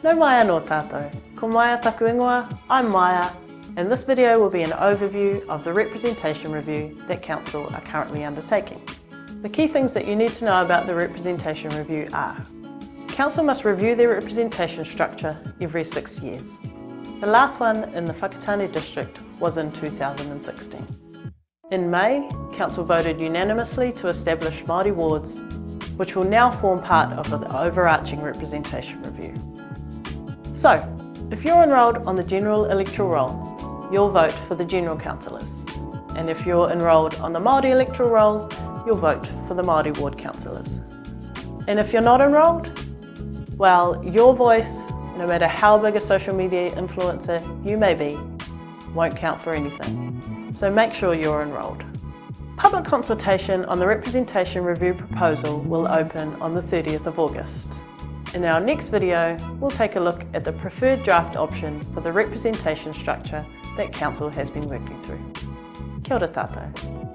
No mai anō tātou. Ko Maia taku ingoa, I'm Maia, and this video will be an overview of the representation review that Council are currently undertaking. The key things that you need to know about the representation review are: Council must review their representation structure every 6 years. The last one in the Whakātāne district was in 2016. In May, Council voted unanimously to establish Māori wards, which will now form part of the overarching representation review. So, if you're enrolled on the general electoral roll, you'll vote for the general councillors. And if you're enrolled on the Māori electoral roll, you'll vote for the Māori ward councillors. And if you're not enrolled, well, your voice, no matter how big a social media influencer you may be, won't count for anything. So make sure you're enrolled. Public consultation on the representation review proposal will open on the 30th of August. In our next video, we'll take a look at the preferred draft option for the representation structure that Council has been working through. Kia ora tātou.